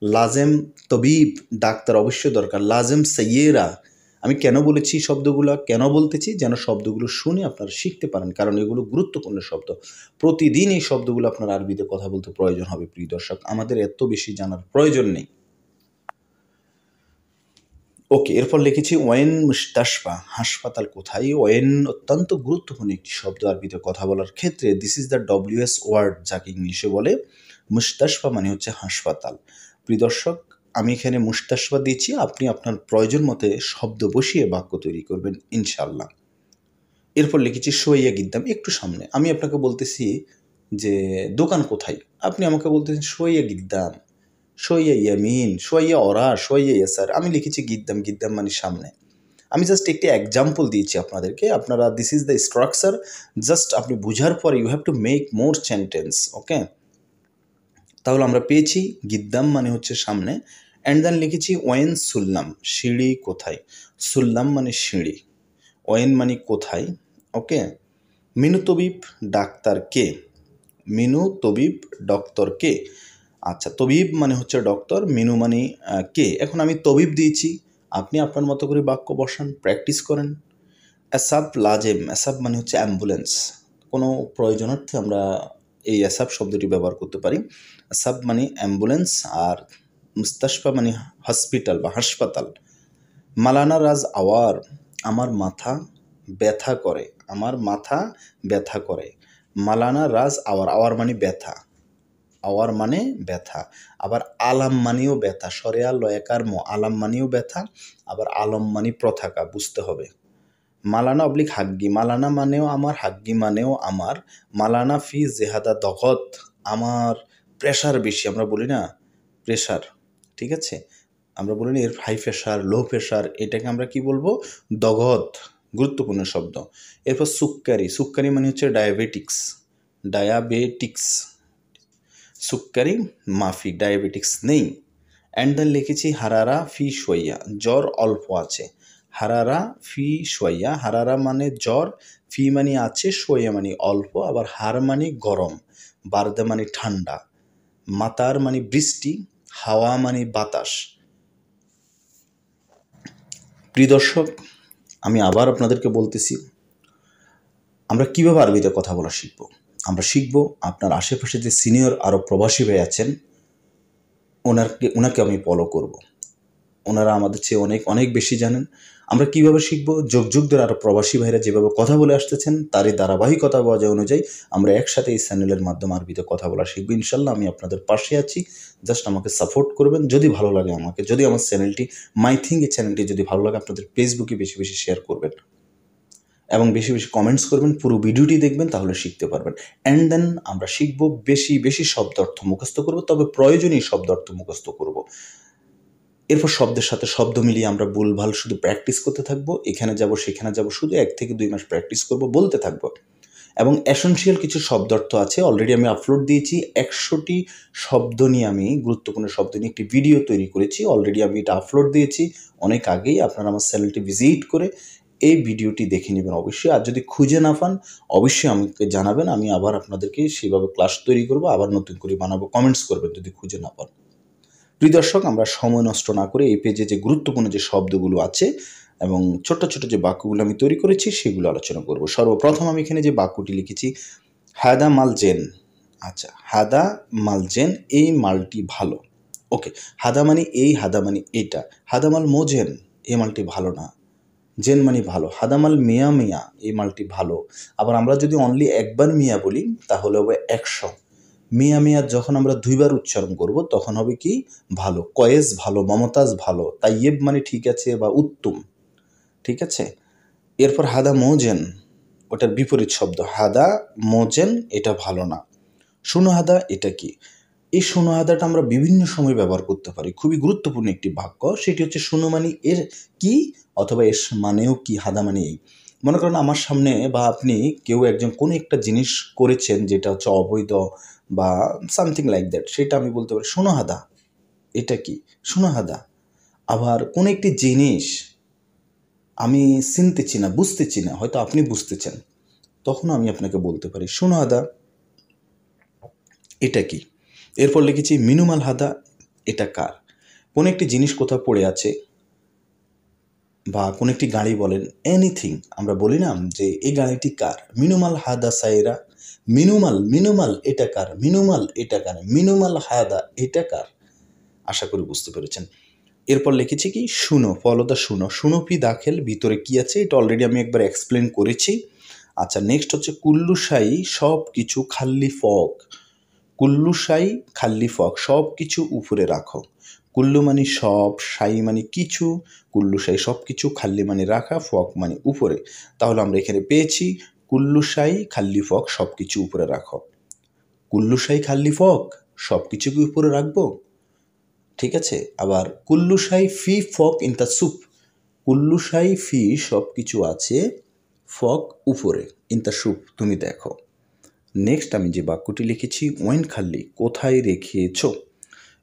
লাজেম তবিব, ডাক্তার অবশ্যই দরকার। লাজেম সৈয়েরা, আমি কেন বলেছি শব্দগুলো, কেন বলতেছি? যেন শব্দগুলো শুনে আপনারা শিখতে পারেন, কারণ এগুলো গুরুত্বপূর্ণ শব্দ। প্রতিদিন এই শব্দগুলো আপনার আরবিতে কথা বলতে প্রয়োজন হবে প্রিয় দর্শক, আমাদের এত বেশি জানার প্রয়োজন নেই। ওকে, এরপর লিখেছি ওয়েন মুস্তাশফা, হাসপাতাল কোথায়? ওয়েন অত্যন্ত গুরুত্বপূর্ণ একটি শব্দ আরবিতে কথা বলার ক্ষেত্রে। This is the WS word, যাকে ইংলিশে বলে মুস্তাশফা, মানে হচ্ছে হাসপাতাল। প্রিয় দর্শক, আমি এখানে মুস্তাশফা দিচ্ছি, আপনি আপনার প্রয়োজন মতে শব্দ বসিয়ে বাক্য তৈরি করবেন ইনশাল্লাহ। এরপর লিখেছি সোয়াইয়া গিদ্দাম, একটু সামনে। আমি আপনাকে বলতেছি যে দোকান কোথায়, আপনি আমাকে বলতেছেন সোয়াইয়া গিদ্দাম, সোয়াইয়া ইয়ামিন, সোয়াইয়া ওরা, সোয়াইয়া ইয়াসার। আমি লিখেছি গিদ্দাম, গিদ্দাম মানে সামনে। আমি জাস্ট একটি এক্সাম্পল দিয়েছি আপনাদেরকে, আপনারা this is the structure, just আপনি বুঝার পরে you have to make more sentence. Okay, তাহলে আমরা পেয়েছি গিদ্দাম মানে হচ্ছে সামনে। অ্যান্ড দেন লিখেছি ওয়েন সুল্লাম, সিঁড়ি কোথায়? সুল্লাম মানে সিঁড়ি, ওয়েন মানে কোথায়। ওকে, মিনু তবিব, ডাক্তার কে? মিনু তবিব, ডক্টর কে? আচ্ছা, তবিব মানে হচ্ছে ডক্টর, মিনু মানে কে। এখন আমি তবিব দিয়েছি, আপনি আপনার মতো করে বাক্য বসান, প্র্যাকটিস করেন। অ্যাসাব লাজেম, অ্যাসাব মানে হচ্ছে অ্যাম্বুলেন্স, কোনো প্রয়োজনার্থে আমরা এই অ্যাসাব শব্দটি ব্যবহার করতে পারি। অ্যাসাব মানে অ্যাম্বুলেন্স, আর মুস্তাশফা মানে হসপিটাল বা হাসপাতাল। মালানা রাজ আওয়ার, আমার মাথা ব্যথা করে, আমার মাথা ব্যথা করে। মালানা রাজ আওয়ার, আওয়ার মানে ব্যথা, আওয়ার মানে ব্যথা। আবার আলাম মানেও ব্যথা, সরেয়া লয়াকার মো, আলাম মানেও ব্যথা, আবার আলম মানে পতাকা, বুঝতে হবে। মালানা অবলিক হাগ্গি, মালানা মানেও আমার, হাগ্গি মানেও আমার। মালানা ফি জেহাদা দগত, আমার প্রেশার বেশি, আমরা বলি না প্রেশার, ঠিক আছে? আমরা বলি না এর হাই প্রেশার, লো প্রেশার, এটাকে আমরা কি বলবো? দগত, গুরুত্বপূর্ণ শব্দ। এরপর সুক্কারি, সুক্কারি মানে হচ্ছে ডায়াবেটিক্স, ডায়াবেটিক্স, সুক্কারি মাফি, ডায়াবেটিক্স নেই। অ্যান্ড দেন লিখেছি হারারা ফি সোয়া, জ্বর অল্প আছে। হারারা ফি সোয়া, হারারা মানে জ্বর, ফি মানে আছে, সোয়া মানে অল্প, আবার হার মানে গরম, বারদা মানে ঠান্ডা, মাতার মানে বৃষ্টি, হাওয়া মানে বাতাস। প্রিয় দর্শক, আমি আবার আপনাদেরকে বলতেছি, আমরা কীভাবে আরবিতে কথা বলা শিখব? আমরা শিখব আপনার আশেপাশে যে সিনিয়র আরও প্রবাসী ভাই আছেন, ওনাকে আমি ফলো করব। ওনারা আমাদের চেয়ে অনেক অনেক বেশি জানেন। আমরা কীভাবে শিখব? যুগ যুগ ধরে আরও প্রবাসী ভাইরা যেভাবে কথা বলে আসতেছেন, তারই ধারাবাহিকতা বজায় অনুযায়ী আমরা একসাথে এই চ্যানেলের মাধ্যমে আরবিতে কথা বলা শিখবো ইনশাল্লাহ। আমি আপনাদের পাশে আছি, জাস্ট আমাকে সাপোর্ট করবেন। যদি ভালো লাগে আমাকে, যদি আমার চ্যানেলটি মাই থিঙ্ক, এই চ্যানেলটি যদি ভালো লাগে, আপনাদের ফেসবুকে বেশি বেশি শেয়ার করবেন এবং বেশি বেশি কমেন্টস করবেন, পুরো ভিডিওটি দেখবেন, তাহলে শিখতে পারবেন। অ্যান্ড দেন আমরা শিখব, বেশি বেশি শব্দ অর্থ মুখস্থ করব, তবে প্রয়োজনীয় শব্দ অর্থ মুখস্থ করব। এরপর শব্দের সাথে শব্দ মিলিয়ে আমরা ভুলভাল শুধু প্র্যাকটিস করতে থাকবো, এখানে যাব সেখানে যাব, শুধু 1 থেকে 2 মাস প্র্যাকটিস করব, বলতে থাকবো। এবং এসেনশিয়াল কিছু শব্দার্থ আছে, অলরেডি আমি আপলোড দিয়েছি। 100টি শব্দ নিয়ে, আমি গুরুত্বপূর্ণ শব্দ নিয়ে একটি ভিডিও তৈরি করেছি, অলরেডি আমি এটা আপলোড দিয়েছি অনেক আগেই। আপনারা আমার চ্যানেলটি ভিজিট করে এই ভিডিওটি দেখে নেবেন অবশ্যই। আর যদি খুঁজে না পান অবশ্যই আমাকে জানাবেন, আমি আবার আপনাদেরকে সেভাবে ক্লাস তৈরি করব, আবার নতুন করে বানাবো। কমেন্টস করবেন যদি খুঁজে না পান। প্রিয় দর্শক, আমরা সময় নষ্ট না করে এই পেজে যে গুরুত্বপূর্ণ যে শব্দগুলো আছে এবং ছোট ছোট যে বাক্যগুলো আমি তৈরি করেছি সেগুলো আলোচনা করব। সর্বপ্রথম আমি এখানে যে বাক্যটি লিখেছি, হাদা মালজেন। আচ্ছা, হাদা মালজেন, এই মালটি ভালো। ওকে, হাদা মানে এই, হাদা মানে এটা। হাদা মাল মোজেন, এই মালটি ভালো না। জেন মানে ভালো। হাদামাল মিয়া মিয়া, এই মালটি ভালো। আবার আমরা যদি অনলি একবার মিয়া বলি তাহলে হবে 100। মিয়া মিয়া যখন আমরা 2 বার উচ্চারণ করব তখন হবে কি, ভালো। কয়েস ভালো, মমতাজ ভালো, তাইয়েব মানে ঠিক আছে বা উত্তম, ঠিক আছে। এরপর হাদা মোজেন, ওটার বিপরীত শব্দ হাদা মোজেন, এটা ভালো না। সুনহাদা, এটা কি? এই সুনহাদাটা আমরা বিভিন্ন সময় ব্যবহার করতে পারি, খুবই গুরুত্বপূর্ণ একটি বাক্য। সেটি হচ্ছে সুনো মানে এর কি, অথবা এর মানেও কি, হাদা মানে এই। মনে করেন আমার সামনে বা আপনি কেউ একজন কোনো একটা জিনিস করেছেন যেটা হচ্ছে অবৈধ বা সামথিং লাইক দ্যাট, সেটা আমি বলতে পারি সুনহাদা, এটা কি, সুনহাদা। আবার কোনো একটি জিনিস আমি চিনতেছি না, বুঝতেছি না, হয়তো আপনি বুঝতেছেন, তখন আমি আপনাকে বলতে পারি সুনহাদা, এটা কি। এরপর লিখেছি মিনুমাল হাদা, এটা কার। কোনো একটি জিনিস কোথাও পড়ে আছে বা কোনো একটি গাড়ি বলেন, এনিথিং, আমরা বলি না যে এই গাড়িটি কার, মিনুমাল হাদা সাইরা। মিনুমাল, মিনুমাল এটা কার, মিনুমাল এটা কার, মিনুমাল হাদা এটা কার। আশা করি বুঝতে পেরেছেন। এরপর লিখেছি কি, শুনো, ফলো দা শুনো। শুনোপি দাখেল, ভিতরে কি আছে, এটা অলরেডি আমি একবার এক্সপ্লেন করেছি। আচ্ছা, নেক্সট হচ্ছে কুল্লুশাই, সব কিছু, খাল্লি ফক। কুল্লুশাই খাল্লি ফক, সব কিছু উপরে রাখো। কুল্লু মানে সব, শাই মানে কিছু, কুল্লুশাই সব কিছু, খাল্লি মানে রাখা, ফক মানে উপরে। তাহলে আমরা এখানে পেয়েছি কুল্লুশাই খাল্লি ফক, সব কিছু উপরে রাখো। কুল্লুশাই খাল্লি ফক, সব কিছু কি উপরে রাখবো, ঠিক আছে। আবার কুল্লুশাই ফি ফক ইন দ্য স্যুপ, কুল্লুশাই ফি সব কিছু আছে, ফক উপরে, ইন দ্য স্যুপ তুমি দেখো। নেক্সট আমি যে বাক্যটি লিখেছি, ওয়েন খাল্লি, কোথায় রেখেছ।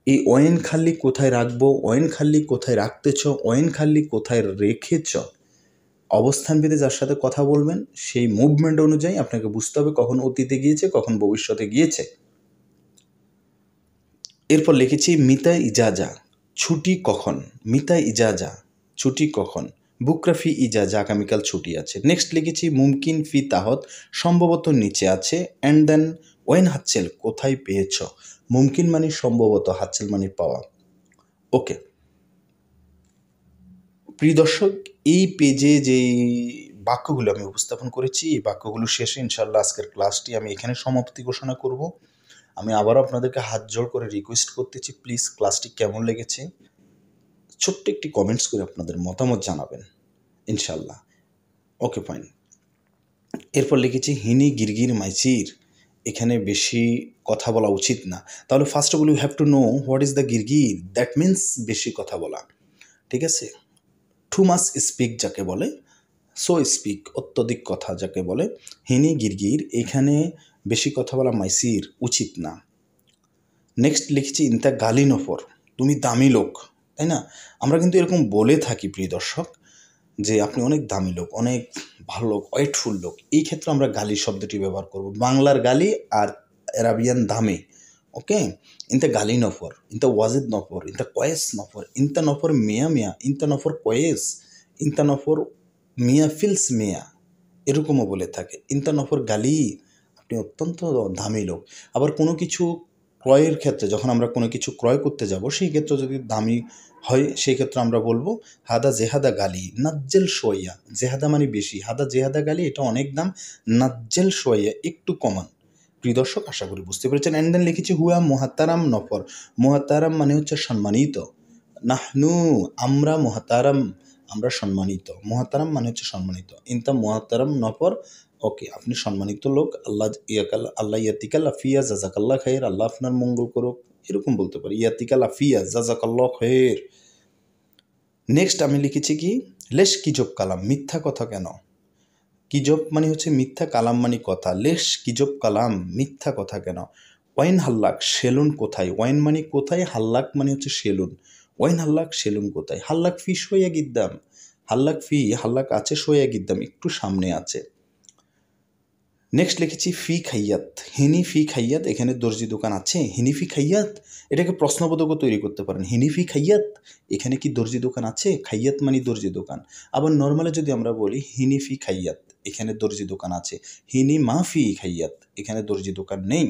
এই ওয়েন খাল্লি কোথায় রাখবো, ওয়েন খাল্লি কোথায় রাখতেছ, ওয়েন খাল্লি কোথায় রেখেছ, অবস্থান ভেদে যার সাথে কথা বলবেন সেই মুভমেন্ট অনুযায়ী আপনাকে বুঝতে হবে কখন অতীতে গিয়েছে, কখন ভবিষ্যতে গিয়েছে। এরপর লিখেছি মিতা ইজাজা, ছুটি কখন। মিতা ইজাজা, ছুটি কখন। বুকরাফি ইজাজা, আগামীকাল ছুটি আছে। নেক্সট লিখেছি মুমকিন ফি তাহত, সম্ভবত নিচে আছে। অ্যান্ড দেন ওয়েন হাতছেল, কোথায় পেয়েছ। মুমকিন মানে সম্ভবত, হাতছেল মানে পাওয়া। ওকে প্রিয় দর্শক, এই পেজে যে বাক্যগুলো আমি উপস্থাপন করেছি, এই বাক্যগুলো শেষে ইনশাল্লাহ আজকের ক্লাসটি আমি এখানে সমাপ্তি ঘোষণা করব। আমি আবারও আপনাদেরকে হাত জোড় করে রিকোয়েস্ট করতেছি, প্লিজ ক্লাসটি কেমন লেগেছে ছোট্ট একটি কমেন্টস করে আপনাদের মতামত জানাবেন ইনশাল্লাহ। Okay fine. এরপর লিখেছি হিনি গিরগির মাইচির, এখানে বেশি কথা বলা উচিত না। তাহলে first of all you have to know what is the গিরগির, দ্যাট মিন্স বেশি কথা বলা, ঠিক আছে। টু মাস স্পিক যাকে বলে, সো স্পিক অত্যধিক কথা যাকে বলে। হিনি গিরগির, এখানে বেশি কথা বলা মাইসির উচিত না। নেক্সট লিখেছি ইনতা গালি নফর, তুমি দামি লোক, তাই না। আমরা কিন্তু এরকম বলে থাকি প্রিয় দর্শক যে আপনি অনেক দামি লোক, অনেক ভালো লোক, ওয়েটফুল লোক। এই ক্ষেত্রে আমরা গালি শব্দটি ব্যবহার করব, বাংলার গালি আর অ্যারাবিয়ান দামে। ওকে, ইনতা গালি নফর, ইনতা ওয়াজিদ নফর, ইনতা কয়েস নফর, ইনতা নফর মিয়া মিয়া, ইনতা নফর কয়েস, ইনতা নফর মিয়া ফিলস মিয়া, এরকমও বলে থাকে। ইনতা নফর গালি, আপনি অত্যন্ত দামি লোক। আবার কোনো কিছু ক্রয়ের ক্ষেত্রে যখন আমরা কোনো কিছু ক্রয় করতে যাব সেই ক্ষেত্রে যদি দামি হয় সেই ক্ষেত্রে আমরা বলবো হাদা জেহাদা গালি নাজ্জেল সোয়া। জেহাদা মানে বেশি, হাদা জেহাদা গালি, এটা অনেক দাম, নাজ্জেল সোয়া একটু কমান। প্রিয় দর্শক, আশা করি বুঝতে পেরেছেন। অ্যান্ড দেন লিখেছি হুয়া মোহাতারাম নফর। মোহাতারাম মানে হচ্ছে সম্মানিত। নাহনু, আমরা মোহাতারাম, আমরা সম্মানিত। মোহাতারাম মানে হচ্ছে সম্মানিত। ইনতা মোহাতারাম নফর, ওকে আপনি সম্মানিত লোক। আল্লাহ ইয়াকাল, আল্লাহ ইয়াতিকাল আফিয়া জাজাকাল্লাহ খায়ের, আল্লাহ আপনার মঙ্গল করুক, এরকম বলতে পারি। ইয়াতিকাল আফিয়া জাজাকাল্লাহ খায়ের, নেক্সট আমি লিখেছি কি, লেশ কিজব কালাম, মিথ্যা কথা কেন। কিজব মানে হচ্ছে মিথ্যা, কালাম মানে কথা। লেশ কিজব কালাম, মিথ্যা কথা কেন। ওয়াইন হাল্লাক, সেলুন কোথায়। ওয়াইন মানে কোথায়, হাল্লাক মানে হচ্ছে সেলুন। ওয়াইন হাল্লাক, সেলুন কোথায়। হাল্লাক ফি সইয়া গিদ্দাম, হাল্লাক ফি, হাল্লাক আছে সইয়া গিদ্দাম, একটু সামনে আছে। নেক্সট লিখেছি ফি খাইয়াত, হিনি ফি খাইয়াত, এখানে দর্জি দোকান আছে। হিনি ফি খাইয়াত, এটাকে প্রশ্নবোধকও তৈরি করতে পারেন। হিনি ফি খাইয়াত, এখানে কি দর্জি দোকান আছে। খাইয়াত মানে দর্জি দোকান। আবার নর্মালি যদি আমরা বলি হিনি ফি খাইয়াত, এখানে দর্জি দোকান আছে। হিনি মা ফি খাইয়াত, এখানে দর্জি দোকান নেই।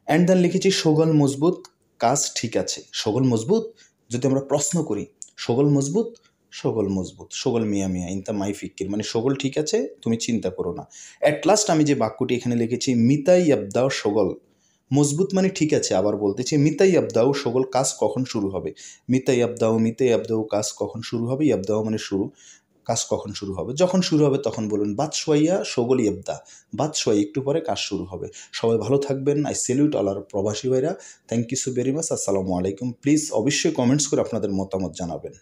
অ্যান্ড দেন লিখেছি সগল মজবুত, কাজ ঠিক আছে। সগল মজবুত, যদি আমরা প্রশ্ন করি সগল মজবুত, সগল মজবুত, সগল মিয়া মিয়া ইনতা মাই ফিক্কির, মানে সগল ঠিক আছে, তুমি চিন্তা করো না। অ্যাট লাস্ট আমি যে বাক্যটি এখানে লিখেছি, মিতাই আবদাও সগল, মজবুত মানে ঠিক আছে, আবার বলতেছি মিতাই আবদাও সগল, কাজ কখন শুরু হবে। মিতাই আবদাও কাজ কখন শুরু হবে। আবদাও মানে শুরু, কাজ কখন শুরু হবে, যখন শুরু হবে তখন বলুন বাদ সোয়াইয়া সগল ইবদা, বাদ সোয়াই একটু পরে কাজ শুরু হবে। সবাই ভালো থাকবেন। আই সেলিউট অল আর প্রবাসী ভাইরা। Thank you so very much. আসসালামু আলাইকুম। প্লিজ অবশ্যই কমেন্টস করে আপনাদের মতামত জানাবেন।